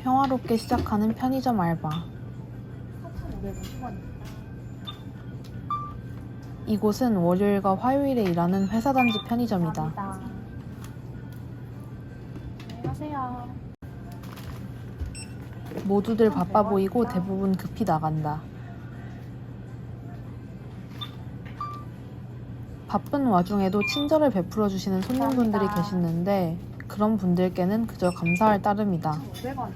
평화롭게 시작하는 편의점 알바. 4,500원 초반입니다. 이곳은 월요일과 화요일에 일하는 회사 단지 편의점이다. 감사합니다. 안녕하세요. 모두들 바빠 보이고 대부분 급히 나간다. 바쁜 와중에도 친절을 베풀어 주시는 손님분들이 감사합니다. 계시는데 그런 분들께는 그저 감사할 따름이다. 500원이세요?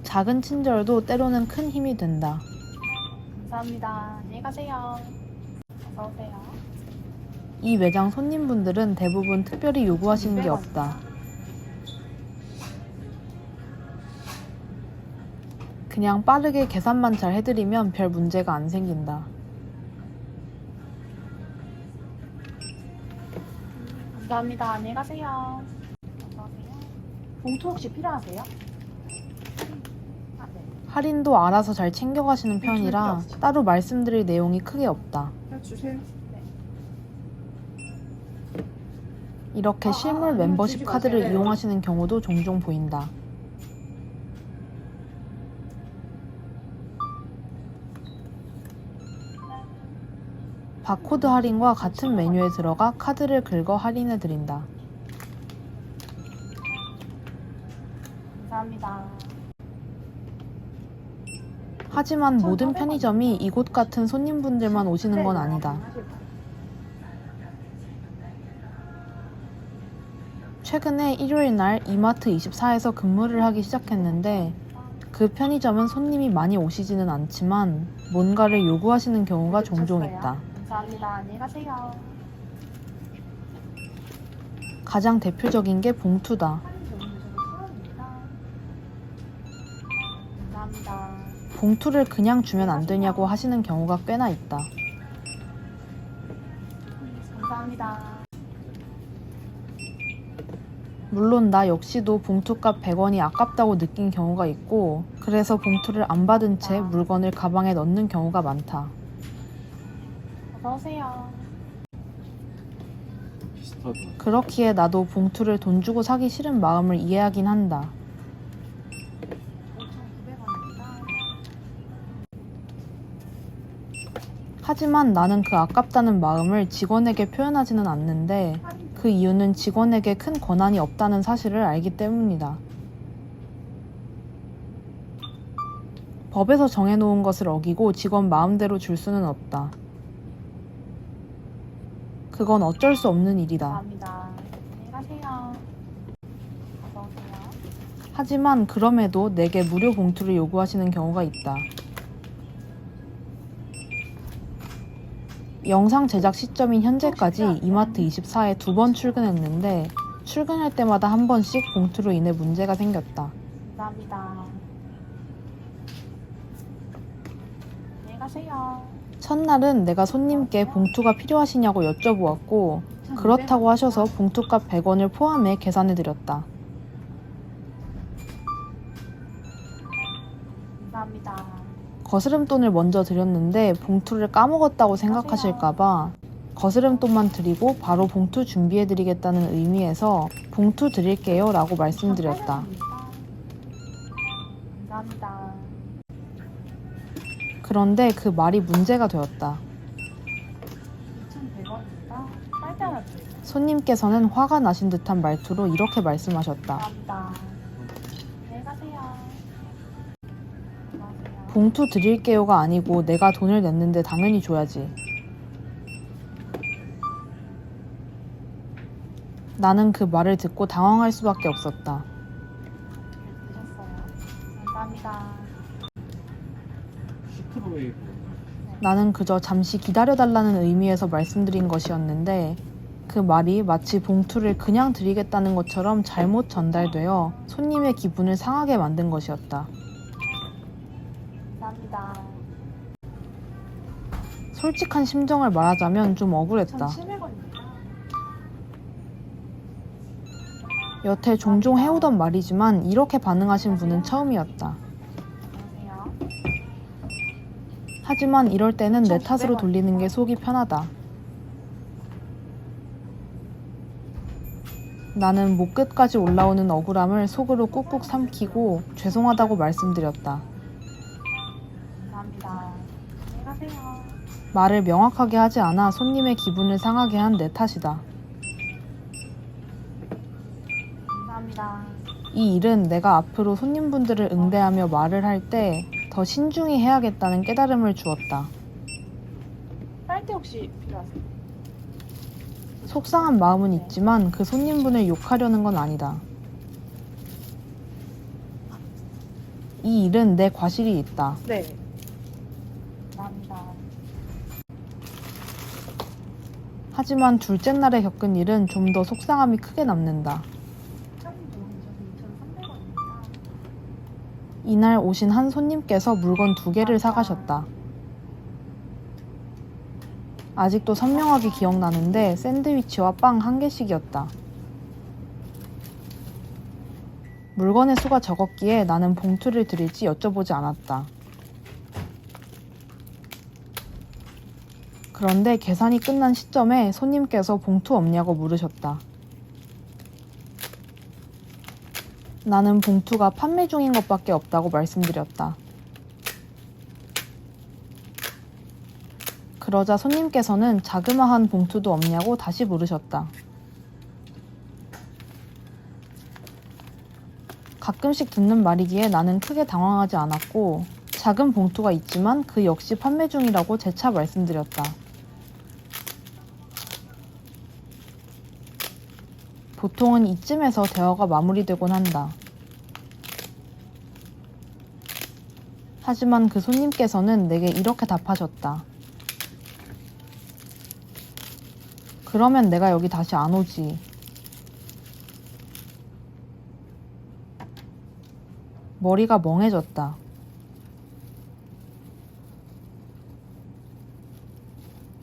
작은 친절도 때로는 큰 힘이 된다. 감사합니다. 안녕히 가세요. 어서 오세요. 이 매장 손님분들은 대부분 특별히 요구하시는 게 없다. 그냥 빠르게 계산만 잘 해드리면 별 문제가 안 생긴다. 감사합니다. 안녕히 가세요. 어서 오세요. 봉투 혹시 필요하세요? 아, 네. 할인도 알아서 잘 챙겨가시는 편이라 따로 말씀드릴 내용이 크게 없다. 주세요. 이렇게 실물 멤버십 카드를 이용하시는 경우도 종종 보인다. 바코드 할인과 같은 메뉴에 들어가 카드를 긁어 할인해드린다. 감사합니다. 하지만 모든 편의점이 이곳 같은 손님분들만 오시는 건 아니다. 최근에 일요일 날 이마트24에서 근무를 하기 시작했는데 그 편의점은 손님이 많이 오시지는 않지만 뭔가를 요구하시는 경우가 종종 있다. 감사합니다. 안녕히 가세요. 가장 대표적인 게 봉투다. 감사합니다. 봉투를 그냥 주면 안 되냐고 하시는 경우가 꽤나 있다. 감사합니다. 물론 나 역시도 봉투값 100원이 아깝다고 느낀 경우가 있고 그래서 봉투를 안 받은 채 물건을 가방에 넣는 경우가 많다. 어서 오세요. 그렇기에 나도 봉투를 돈 주고 사기 싫은 마음을 이해하긴 한다. 5,900원입니다. 하지만 나는 그 아깝다는 마음을 직원에게 표현하지는 않는데 그 이유는 직원에게 큰 권한이 없다는 사실을 알기 때문이다. 법에서 정해놓은 것을 어기고 직원 마음대로 줄 수는 없다. 그건 어쩔 수 없는 일이다. 감사합니다. 안녕히 가세요. 어서 오세요. 하지만 그럼에도 내게 무료 봉투를 요구하시는 경우가 있다. 영상 제작 시점인 현재까지 이마트24에 2번 출근했는데 출근할 때마다 한 번씩 봉투로 인해 문제가 생겼다. 감사합니다. 안녕히 가세요. 첫날은 내가 손님께 봉투가 필요하시냐고 여쭤보았고 그렇다고 하셔서 봉투값 100원을 포함해 계산해드렸다. 감사합니다. 거스름돈을 먼저 드렸는데 봉투를 까먹었다고 생각하실까봐 거스름돈만 드리고 바로 봉투 준비해드리겠다는 의미에서 봉투 드릴게요 라고 말씀드렸다. 감사합니다. 그런데 그 말이 문제가 되었다. 2,100원입니다. 빨대 하나 드릴게요. 손님께서는 화가 나신 듯한 말투로 이렇게 말씀하셨다. 감사합니다. 안녕히 가세요. 어서 오세요. 봉투 드릴게요가 아니고 내가 돈을 냈는데 당연히 줘야지. 나는 그 말을 듣고 당황할 수밖에 없었다. 드셨어요. 감사합니다. 나는 그저 잠시 기다려달라는 의미에서 말씀드린 것이었는데 그 말이 마치 봉투를 그냥 드리겠다는 것처럼 잘못 전달되어 손님의 기분을 상하게 만든 것이었다. 감사합니다. 솔직한 심정을 말하자면 좀 억울했다. 1,700원입니다. 여태 종종 해오던 말이지만 이렇게 반응하신 분은 처음이었다. 안녕하세요. 하지만 이럴 때는 내 탓으로 돌리는 게 속이 편하다. 나는 목 끝까지 올라오는 억울함을 속으로 꾹꾹 삼키고 죄송하다고 말씀드렸다. 감사합니다. 안녕히 가세요. 말을 명확하게 하지 않아 손님의 기분을 상하게 한 내 탓이다. 감사합니다. 이 일은 내가 앞으로 손님분들을 응대하며 말을 할 때 더 신중히 해야겠다는 깨달음을 주었다. 빨대 혹시 필요하세요? 속상한 마음은 있지만 그 손님분을 욕하려는 건 아니다. 이 일은 내 과실이 있다. 네. 감사합니다. 하지만 둘째 날에 겪은 일은 좀 더 속상함이 크게 남는다. 사장님 도움이 저는 2,300원입니다. 이날 오신 한 손님께서 물건 2개를 사가셨다. 아직도 선명하게 기억나는데 샌드위치와 빵 1개씩이었다. 물건의 수가 적었기에 나는 봉투를 드릴지 여쭤보지 않았다. 그런데 계산이 끝난 시점에 손님께서 봉투 없냐고 물으셨다. 나는 봉투가 판매 중인 것밖에 없다고 말씀드렸다. 그러자 손님께서는 자그마한 봉투도 없냐고 다시 물으셨다. 가끔씩 듣는 말이기에 나는 크게 당황하지 않았고 작은 봉투가 있지만 그 역시 판매 중이라고 재차 말씀드렸다. 보통은 이쯤에서 대화가 마무리되곤 한다. 하지만 그 손님께서는 내게 이렇게 답하셨다. 그러면 내가 여기 다시 안 오지. 머리가 멍해졌다.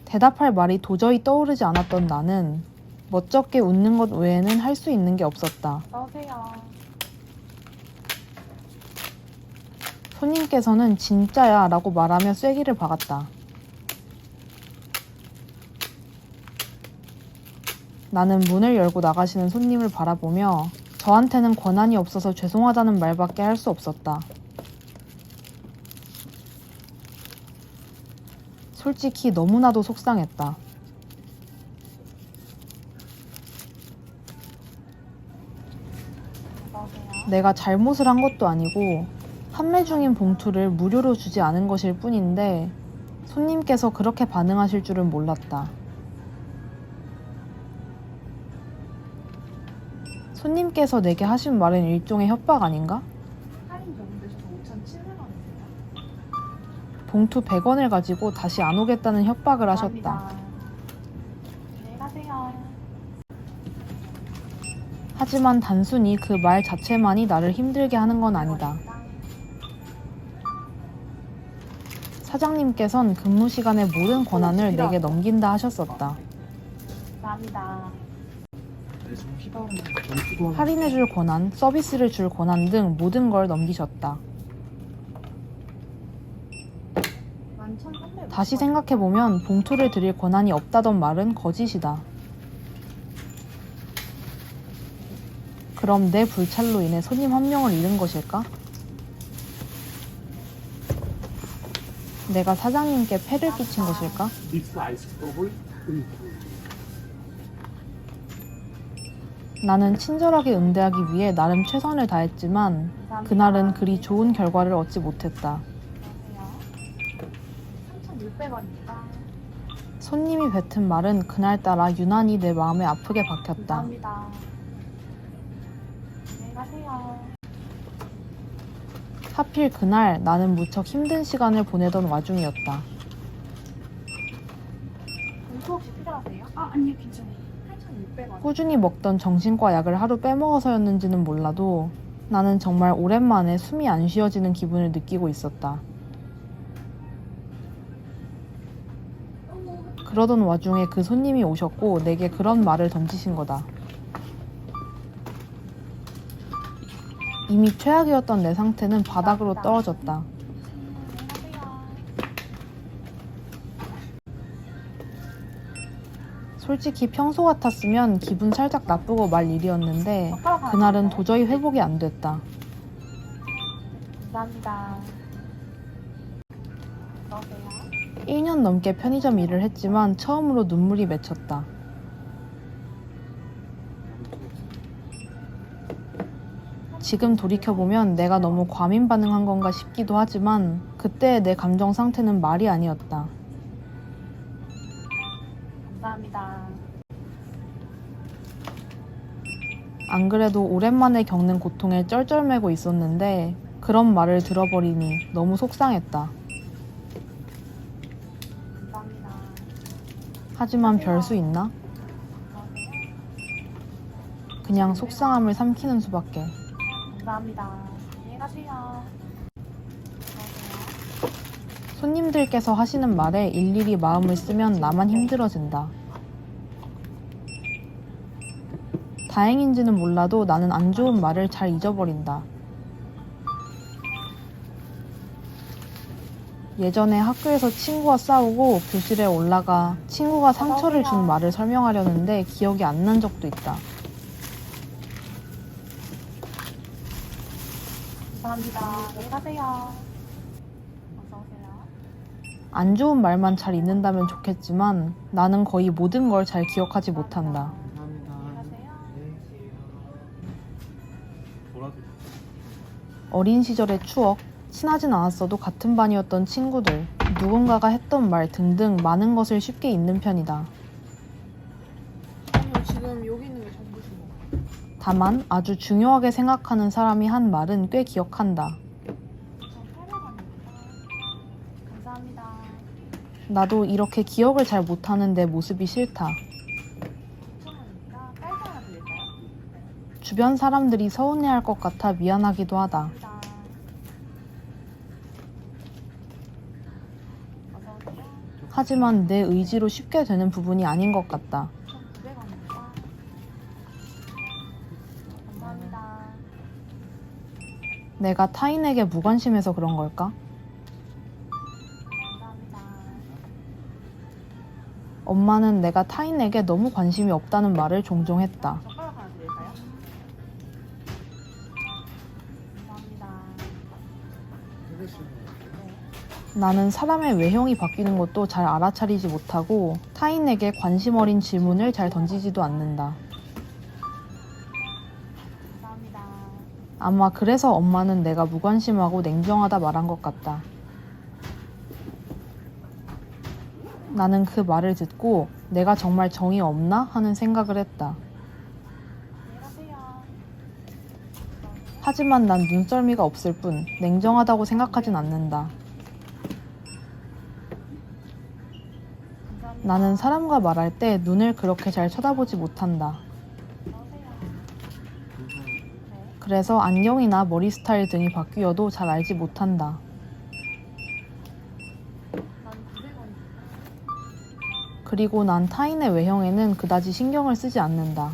대답할 말이 도저히 떠오르지 않았던 나는 멋쩍게 웃는 것 외에는 할 수 있는 게 없었다. 어서오세요. 손님께서는 진짜야 라고 말하며 쐐기를 박았다. 나는 문을 열고 나가시는 손님을 바라보며 저한테는 권한이 없어서 죄송하다는 말밖에 할 수 없었다. 솔직히 너무나도 속상했다. 어서오세요. 내가 잘못을 한 것도 아니고 판매 중인 봉투를 무료로 주지 않은 것일 뿐인데 손님께서 그렇게 반응하실 줄은 몰랐다. 손님께서 내게 하신 말은 일종의 협박 아닌가? 할인 적용되셔서 5,700원이세요. 봉투 100원을 가지고 다시 안 오겠다는 협박을 하셨다. 안녕히 가세요. 하지만 단순히 그 말 자체만이 나를 힘들게 하는 건 아니다. 사장님께선 근무 시간의 모든 권한을 내게 넘긴다 하셨었다. 감사합니다. 할인해줄 권한, 서비스를 줄 권한 등 모든 걸 넘기셨다. 11,300원. 다시 생각해보면 봉투를 드릴 권한이 없다던 말은 거짓이다. 그럼 내 불찰로 인해 손님 한 명을 잃은 것일까? 내가 사장님께 폐를 끼친 것일까? 나는 친절하게 응대하기 위해 나름 최선을 다했지만 그날은 그리 좋은 결과를 얻지 못했다. 3,600원입니다. 손님이 뱉은 말은 그날따라 유난히 내 마음에 아프게 박혔다. 감사합니다. 안녕히 가세요. 하필 그날 나는 무척 힘든 시간을 보내던 와중이었다. 봉투 혹시 필요하세요? 아니요, 괜찮아요. 8,600원. 꾸준히 먹던 정신과 약을 하루 빼먹어서였는지는 몰라도 나는 정말 오랜만에 숨이 안 쉬어지는 기분을 느끼고 있었다. 그러던 와중에 그 손님이 오셨고 내게 그런 말을 던지신 거다. 이미 최악이었던 내 상태는 바닥으로 떨어졌다. 안녕히 가세요. 솔직히 평소 같았으면 기분 살짝 나쁘고 말 일이었는데 젓가락 하나 그날은 드릴까요? 도저히 회복이 안 됐다. 감사합니다. 어서오세요. 1년 넘게 편의점 일을 했지만 처음으로 눈물이 맺혔다. 지금 돌이켜보면 내가 너무 과민 반응한 건가 싶기도 하지만 그때의 내 감정 상태는 말이 아니었다. 감사합니다. 안 그래도 오랜만에 겪는 고통에 쩔쩔매고 있었는데 그런 말을 들어버리니 너무 속상했다. 감사합니다. 하지만 별 수 있나? 그냥 속상함을 삼키는 수밖에. 감사합니다. 안녕히 가세요. 손님들께서 하시는 말에 일일이 마음을 쓰면 나만 힘들어진다. 다행인지는 몰라도 나는 안 좋은 말을 잘 잊어버린다. 예전에 학교에서 친구와 싸우고 교실에 올라가 친구가 상처를 준 말을 설명하려는데 기억이 안 난 적도 있다. 감사합니다. 안녕히 가세요. 어서오세요. 안 좋은 말만 잘 잊는다면 좋겠지만 나는 거의 모든 걸 잘 기억하지 못한다. 안녕히 가세요. 어린 시절의 추억, 친하진 않았어도 같은 반이었던 친구들, 누군가가 했던 말 등등 많은 것을 쉽게 잊는 편이다. 아니요, 지금 여기 있는 게 전부신 거. 다만 아주 중요하게 생각하는 사람이 한 말은 꽤 기억한다. 800원입니다. 감사합니다. 나도 이렇게 기억을 잘 못하는 내 모습이 싫다. 5,000원입니다. 깔지 하나 드릴까요? 주변 사람들이 서운해할 것 같아 미안하기도 하다. 감사합니다. 어서오세요. 하지만 내 의지로 쉽게 되는 부분이 아닌 것 같다. 1,900원입니다. 감사합니다. 내가 타인에게 무관심해서 그런 걸까? 감사합니다. 엄마는 내가 타인에게 너무 관심이 없다는 말을 종종 했다. 젓가락 하나 드릴까요? 감사합니다. 나는 사람의 외형이 바뀌는 것도 잘 알아차리지 못하고 타인에게 관심 어린 질문을 잘 던지지도 않는다. 감사합니다. 아마 그래서 엄마는 내가 무관심하고 냉정하다 말한 것 같다. 나는 그 말을 듣고 내가 정말 정이 없나 하는 생각을 했다. 안녕히 가세요. 하지만 난 눈썰미가 없을 뿐 냉정하다고 생각하진 않는다. 감사합니다. 나는 사람과 말할 때 눈을 그렇게 잘 쳐다보지 못한다. 어서오세요. 네. 그래서 안경이나 머리 스타일 등이 바뀌어도 잘 알지 못한다. 난 900원입니다. 그리고 난 타인의 외형에는 그다지 신경을 쓰지 않는다.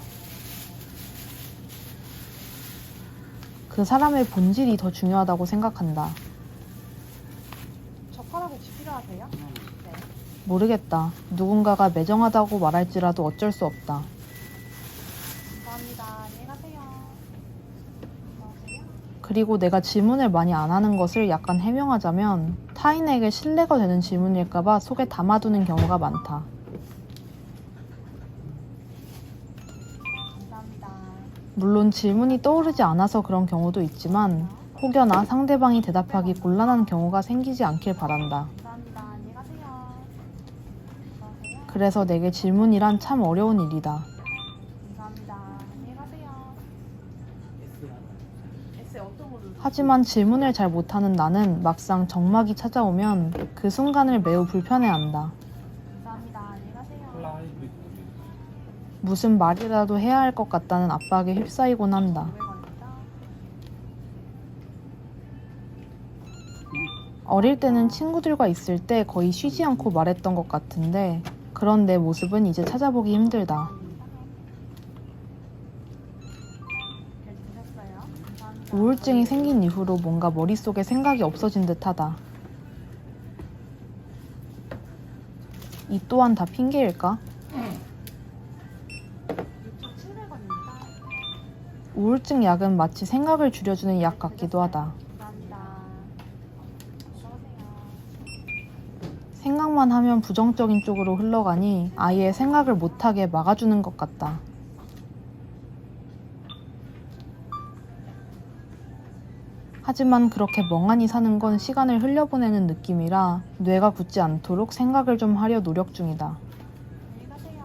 그 사람의 본질이 더 중요하다고 생각한다. 젓가락 혹시 필요하세요? 네. 모르겠다. 누군가가 매정하다고 말할지라도 어쩔 수 없다. 감사합니다. 안녕히 가세요. 어서오세요. 그리고 내가 질문을 많이 안 하는 것을 약간 해명하자면 타인에게 신뢰가 되는 질문일까봐 속에 담아두는 경우가 많다. 감사합니다. 물론 질문이 떠오르지 않아서 그런 경우도 있지만 혹여나 상대방이 대답하기 곤란한 경우가 생기지 않길 바란다. 감사합니다. 안녕히 가세요. 어서오세요. 그래서 내게 질문이란 참 어려운 일이다. 감사합니다. 안녕히 가세요. S 어떤 걸로? 하지만 질문을 잘 못하는 나는 막상 정막이 찾아오면 그 순간을 매우 불편해한다. 감사합니다. 안녕히 가세요. 무슨 말이라도 해야 할 것 같다는 압박에 휩싸이곤 한다. 500원입니다. 어릴 때는 친구들과 있을 때 거의 쉬지 않고 말했던 것 같은데 그런 내 모습은 이제 찾아보기 힘들다. 잘 드셨어요? 감사합니다. 우울증이 생긴 이후로 뭔가 머릿속에 생각이 없어진 듯하다. 이 또한 다 핑계일까? 우울증 약은 마치 생각을 줄여주는 약 같기도 하다. 감사합니다. 어서오세요. 생각만 하면 부정적인 쪽으로 흘러가니 아예 생각을 못하게 막아주는 것 같다. 하지만 그렇게 멍하니 사는 건 시간을 흘려보내는 느낌이라 뇌가 굳지 않도록 생각을 좀 하려 노력 중이다. 안녕히 가세요.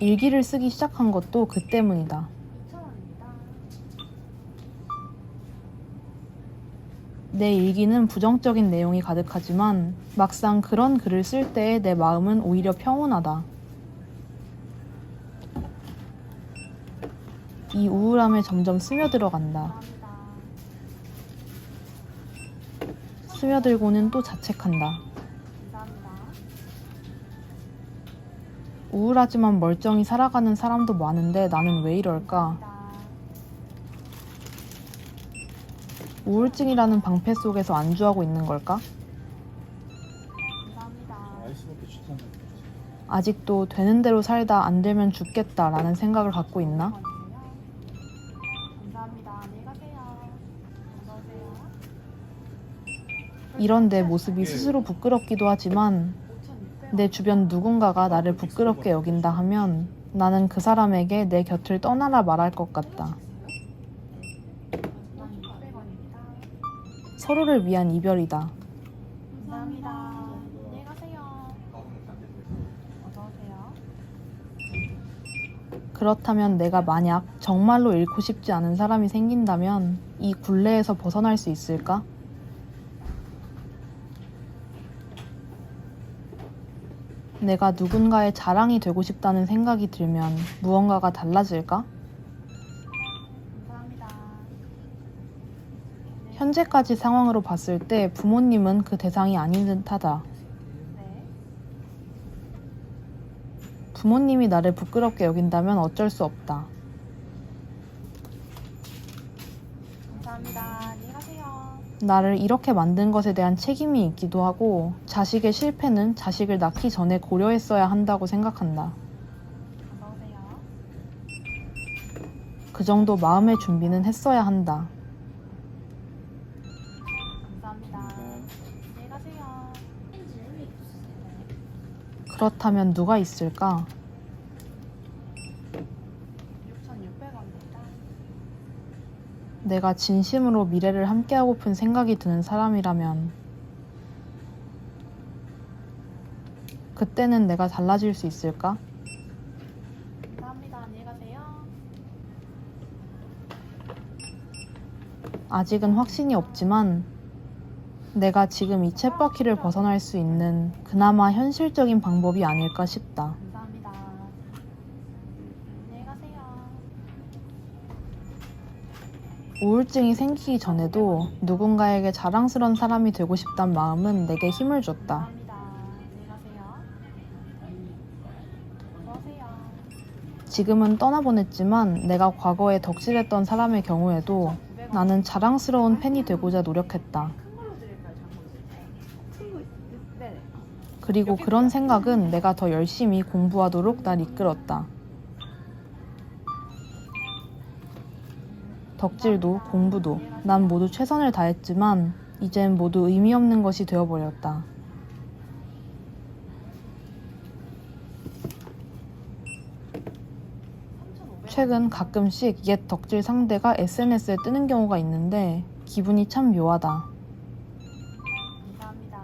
일기를 쓰기 시작한 것도 그 때문이다. 2,000원입니다. 내 일기는 부정적인 내용이 가득하지만 막상 그런 글을 쓸 때의 내 마음은 오히려 평온하다. 이 우울함에 점점 스며들어간다. 감사합니다. 스며들고는 또 자책한다. 감사합니다. 우울하지만 멀쩡히 살아가는 사람도 많은데 나는 왜 이럴까? 감사합니다. 우울증이라는 방패 속에서 안주하고 있는 걸까? 감사합니다. 아이스밖에 추천. 아직도 되는 대로 살다 안 되면 죽겠다라는 생각을 갖고 있나? 감사합니다. 안녕히 가세요. 어서오세요. 이런 내 모습이 스스로 부끄럽기도 하지만 5,600원. 내 주변 누군가가 나를 부끄럽게 여긴다 하면 나는 그 사람에게 내 곁을 떠나라 말할 것 같다. 600원입니다. 서로를 위한 이별이다. 감사합니다. 안녕히 가세요. 어서오세요. 그렇다면 내가 만약 정말로 잃고 싶지 않은 사람이 생긴다면 이 굴레에서 벗어날 수 있을까? 내가 누군가의 자랑이 되고 싶다는 생각이 들면 무언가가 달라질까? 감사합니다. 현재까지 상황으로 봤을 때 부모님은 그 대상이 아닌 듯하다. 네. 부모님이 나를 부끄럽게 여긴다면 어쩔 수 없다. 감사합니다. 안녕히 가세요. 나를 이렇게 만든 것에 대한 책임이 있기도 하고 자식의 실패는 자식을 낳기 전에 고려했어야 한다고 생각한다. 어서오세요. 그 정도 마음의 준비는 했어야 한다. 감사합니다. 안녕히 가세요. 그렇다면 누가 있을까? 6,600원입니다. 내가 진심으로 미래를 함께하고픈 생각이 드는 사람이라면 그때는 내가 달라질 수 있을까? 감사합니다. 안녕히 가세요. 아직은 확신이 없지만 내가 지금 이 쳇바퀴를 벗어날 수 있는 그나마 현실적인 방법이 아닐까 싶다. 감사합니다. 안녕히 가세요. 우울증이 생기기 전에도 누군가에게 자랑스러운 사람이 되고 싶단 마음은 내게 힘을 줬다. 감사합니다. 안녕히 가세요. 어서오세요. 지금은 떠나보냈지만 내가 과거에 덕질했던 사람의 경우에도 나는 자랑스러운 팬이 되고자 노력했다. 큰 걸로 드릴까요? 작은 거? 네네. 그리고 그런 생각은 내가 더 열심히 공부하도록 날 이끌었다. 덕질도 공부도 난 모두 최선을 다했지만 이젠 모두 의미 없는 것이 되어버렸다. 최근 가끔씩 옛 덕질 상대가 SNS에 뜨는 경우가 있는데 기분이 참 묘하다. 감사합니다.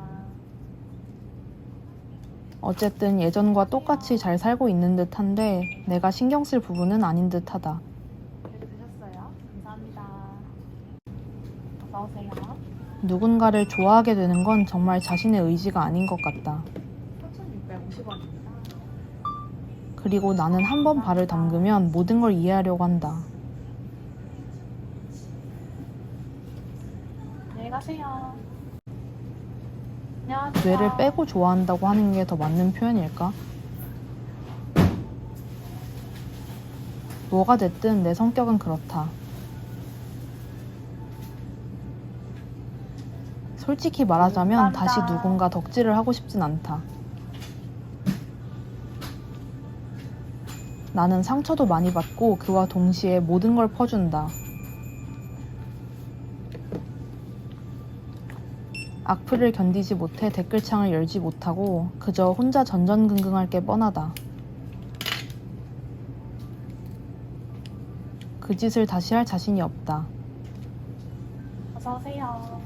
어쨌든 예전과 똑같이 잘 살고 있는 듯한데 내가 신경 쓸 부분은 아닌 듯하다. 그래도 드셨어요? 감사합니다. 어서오세요. 누군가를 좋아하게 되는 건 정말 자신의 의지가 아닌 것 같다. 4,650원입니다. 그리고 나는 한 번 발을 담그면 모든 걸 이해하려고 한다. 안녕히 가세요. 안녕하세요. 뇌를 빼고 좋아한다고 하는 게 더 맞는 표현일까? 뭐가 됐든 내 성격은 그렇다. 솔직히 말하자면 다시 누군가 덕질을 하고 싶진 않다. 나는 상처도 많이 받고 그와 동시에 모든 걸 퍼준다. 악플을 견디지 못해 댓글창을 열지 못하고 그저 혼자 전전긍긍할 게 뻔하다. 그 짓을 다시 할 자신이 없다. 어서오세요.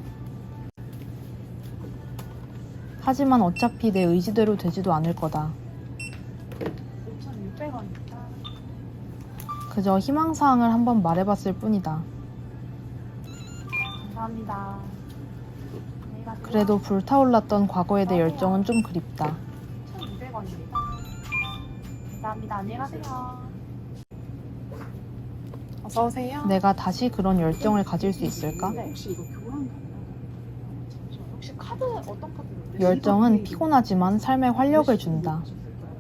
하지만 어차피 내 의지대로 되지도 않을 거다. 5,600원입니다. 그저 희망사항을 한번 말해봤을 뿐이다. 감사합니다. 안녕히 가세요. 그래도 불타올랐던 과거에 대해 열정은 좀 그립다. 1,200원입니다. 감사합니다. 안녕히 가세요. 어서오세요. 내가 다시 그런 열정을 가질 수 있을까? 네. 혹시 이거 교환 가능하나요? 잠시만요. 혹시 카드 어떤 카드로? 열정은 피곤하지만 삶에 활력을 준다.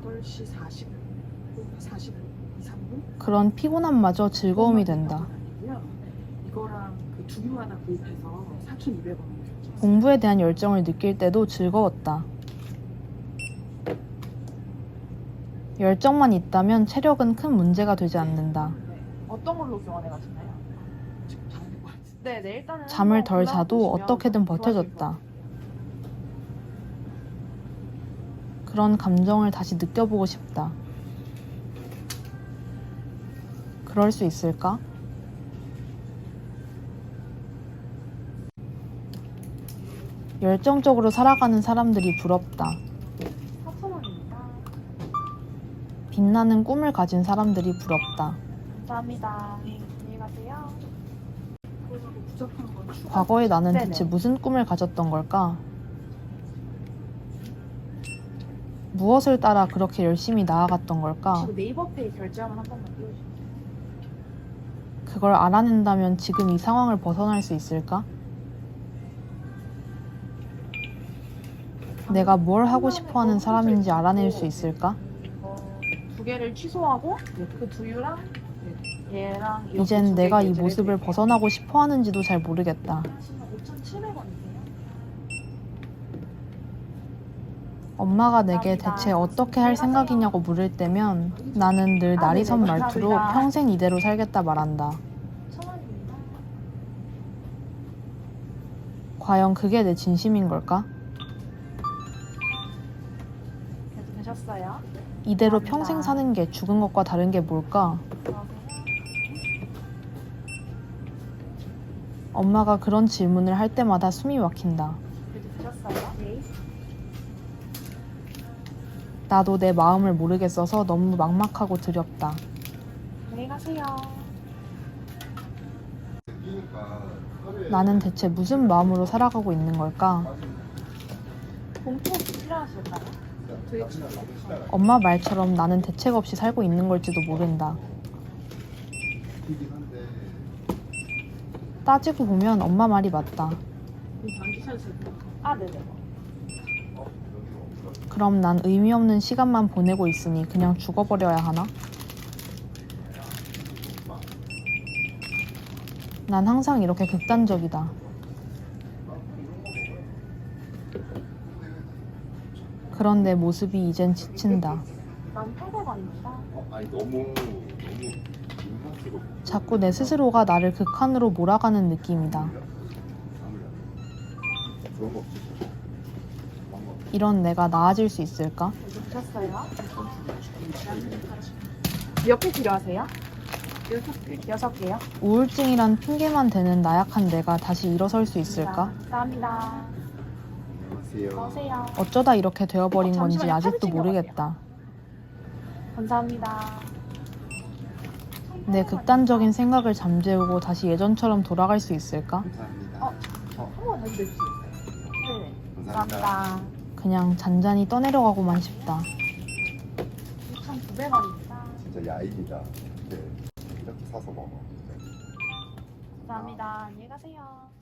8시 40분, 45, 3분? 그런 피곤함마저 즐거움이 된다. 이거랑 그 두 개 하나 구입해서 4,200원. 공부에 대한 열정을 느낄 때도 즐거웠다. 열정만 있다면 체력은 큰 문제가 되지 않는다. 어떤 걸로 교환해 가시나요? 지금 다 된 것 같은데. 네, 일단은 잠을 한번 덜 자도 골라보시면 어떻게든 좋아하실 버텨줬다. 그런 감정을 다시 느껴보고 싶다. 그럴 수 있을까? 열정적으로 살아가는 사람들이 부럽다. 4,000원입니다. 빛나는 꿈을 가진 사람들이 부럽다. 감사합니다. 안녕히 가세요. 그리고 부족한 건 추가. 과거에 나는 네네. 대체 무슨 꿈을 가졌던 걸까? 무엇을 따라 그렇게 열심히 나아갔던 걸까? 혹시 네이버페이 결제하면 한 번만 띄워주세요. 그걸 알아낸다면 지금 이 상황을 벗어날 수 있을까? 내가 뭘 하고 싶어 하는 사람인지 알아낼 수 있을까? 두 개를 취소하고 그 두유랑 얘랑 이렇게 이젠 두개 내가 이 결제를 모습을 해드릴게요. 벗어나고 싶어 하는지도 잘 모르겠다. 5,700원이세요? 엄마가 내게 감사합니다. 대체 어떻게 할 생각이냐고 물을 때면 나는 늘 날이 선 네네, 말투로 감사합니다. 평생 이대로 살겠다 말한다. 1,000원입니다. 과연 그게 내 진심인 걸까? 그래도 되셨어요? 이대로 감사합니다. 평생 사는 게 죽은 것과 다른 게 뭘까? 들어가세요. 엄마가 그런 질문을 할 때마다 숨이 막힌다. 그래도 되셨어요? 네. 나도 내 마음을 모르겠어서 너무 막막하고 두렵다. 안녕히 가세요. 나는 대체 무슨 마음으로 살아가고 있는 걸까? 봉투 혹시 필요하실까요? 엄마 말처럼 나는 대책 없이 살고 있는 걸지도 모른다. 따지고 보면 엄마 말이 맞다. 아, 네네. 그럼 난 의미 없는 시간만 보내고 있으니 그냥 죽어버려야 하나? 난 항상 이렇게 극단적이다. 그런 내 모습이 이젠 지친다. 1,800원입니다. 아니 너무 민망스럽고 자꾸 내 스스로가 나를 극한으로 몰아가는 느낌이다. 그런 거 없으시죠? 이런 내가 나아질 수 있을까? 되셨어요? 몇 개 필요하세요? 6개. 6개요? 우울증이란 핑계만 대는 나약한 내가 다시 일어설 수 있을까? 감사합니다. 안녕하세요. 어서오세요. 어쩌다 이렇게 되어버린 건지 잠시만요. 아직도 카드 챙겨가세요. 모르겠다. 감사합니다. 내 극단적인 생각을 잠재우고 다시 예전처럼 돌아갈 수 있을까? 감사합니다. 한 번 다시 내주시겠어요? 네. 감사합니다. 감사합니다. 그냥 잔잔히 떠내려가고만 싶다. 6,900원입니다. 진짜 야인이다. 네. 이렇게 사서 먹어. 감사합니다. 안녕히 가세요.